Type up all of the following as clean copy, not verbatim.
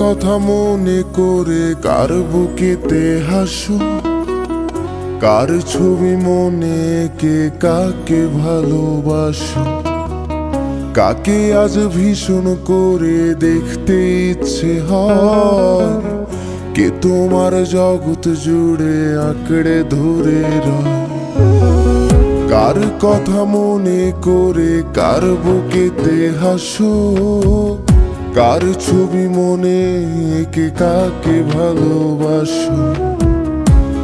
কথা মনে করে কার বুকেতে হাসো, কার ছবি মনে কে কাকে ভালোবাসো, কাকে আজ ভীষণ করে দেখতে ইচ্ছে হয়, কে তোমার জগৎ জুড়ে আঁকড়ে ধরে রয়। কার কথা মনে করে কার বুকেতে হাসো, কার ছবি মনে কে কাকে ভালোবাসো,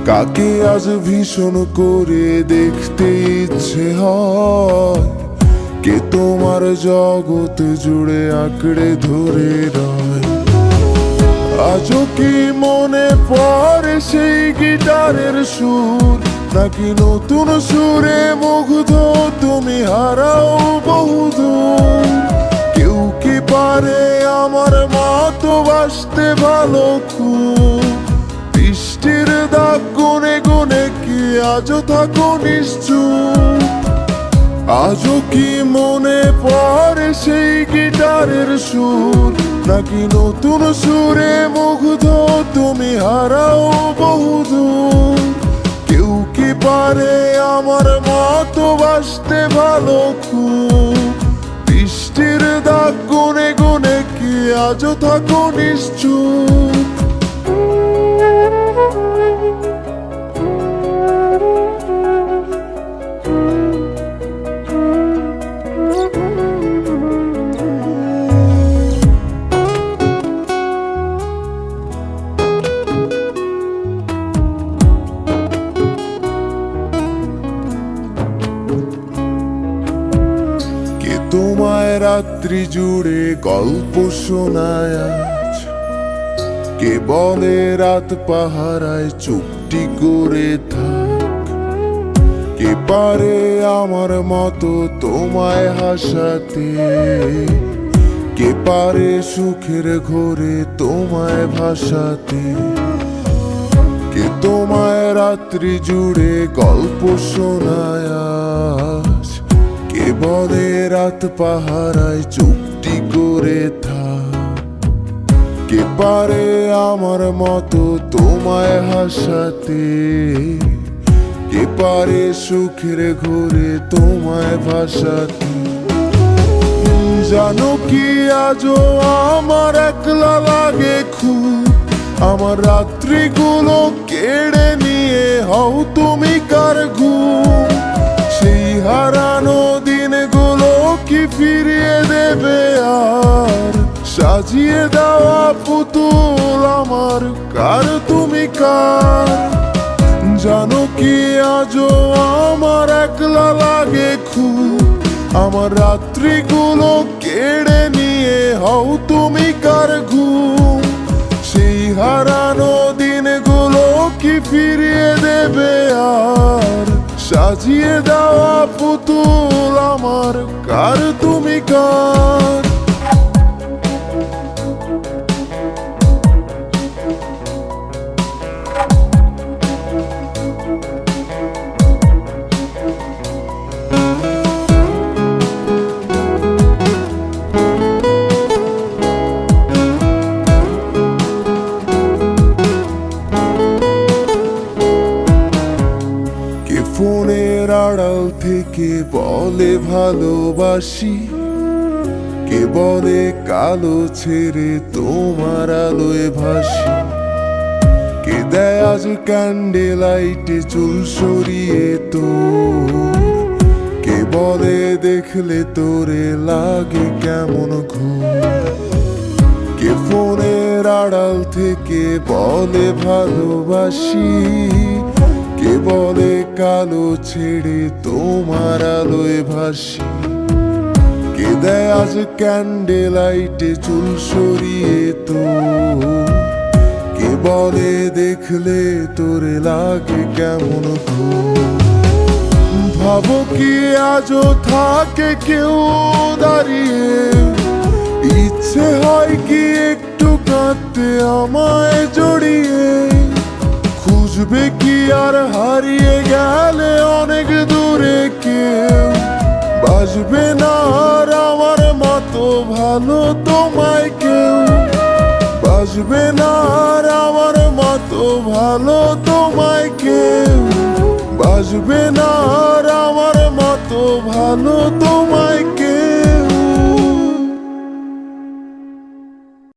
কাকে আজ ভীষণ করে দেখতে ইচ্ছে হয়, কে তোমার জগৎ জুড়ে আঁকড়ে ধরে রয়। আজও কি মনে পড়ে সেই গিটারের সুর, নাকি নতুন সুরে মুগ্ধ তুমি হারাও বহুদূর? কেউ কি পারে আমার মতো বাসতে ভালো খুব? বৃষ্টির দাগ গুনে গুনে কি আজও থাকো নিশ্চুপ? আজও কি মনে পড়ে সেই গিটারের সুর, নাকি নতুন সুরে মুগ্ধ তুমি হারাও বহুদূর? কেউ কি পারে আমার মতো বাসতে ভালো খুব? বৃষ্টির দাগ গুনে গুনে কি আজও থাকো নিশ্চুপ? তোমায় রাত্রি জুড়ে গল্প শোনায় আজ, কে বলে রাত পাহারায় চুপটি করে থাক? কে পারে আমার মতো তোমায় হাসাতে? কে পারে সুখের ঘোরে তোমায় ভাসাতে? কে তোমায় রাত্রি জুড়ে গল্প শোনায় আজ, কে বলে রাত পাহারায় চুপটি করে থাক? কে পারে আমার মতো তোমায় হাসাতে? কে পারে সুখের ঘোরে তোমায় ভাসাতে? জানো কি আজও আমার একলা লাগে খুব, আমার রাত্রিগুলো কেড়ে নিয়ে হও তুমি কার ঘুম? সেই হারানো দিনগুলো কি ফিরিয়ে দেবে আর? সাজিয়ে দেওয়া পুতুল আমার কার তুমি কার? জানো কি আজও আমার একলা লাগে খুব, আমার রাত্রিগুলো কেড়ে নিয়ে হও তুমি কার ঘুম? সেই হারানো দিনগুলো কি ফিরিয়ে দেবে আর? সাজিয়ে দেওয়া পুতুল আমার কার তুমি কার? ফোনের আড়াল থেকে বলে ভালোবাসি, কে বলে কালো ছেড়ে তোমার আলোয় ভাসি? কে দেয় আজ ক্যান্ডেল লাইটে চুল সরিয়ে তোর? কে বলে দেখলে তোরে লাগে কেমন ঘুম? কে ফোনের আড়াল থেকে বলে ভালোবাসি, কে বলে কালো ছেড়ে তোমার আলোয় ভাসি? কে দেয় আজ ক্যান্ডেল লাইটে চুল সরিয়ে তোর? কে বলে দেখলে তোরে লাগে কেমন ঘুম? ভাবো কি আজও থাকে কেউ দাঁড়িয়ে? ইচ্ছে হয় কি একটু কাঁদতে আমায় জড়িয়ে? খুঁজবে কি আর হারিয়ে গেলে অনেক দূরে কেউ? বাসবে না আর আমার মতো ভালো তোমায় কেউ? বাসবে না আর আমার মতো ভালো তোমায় কেউ, বাসবে না আর আমার মতো ভালো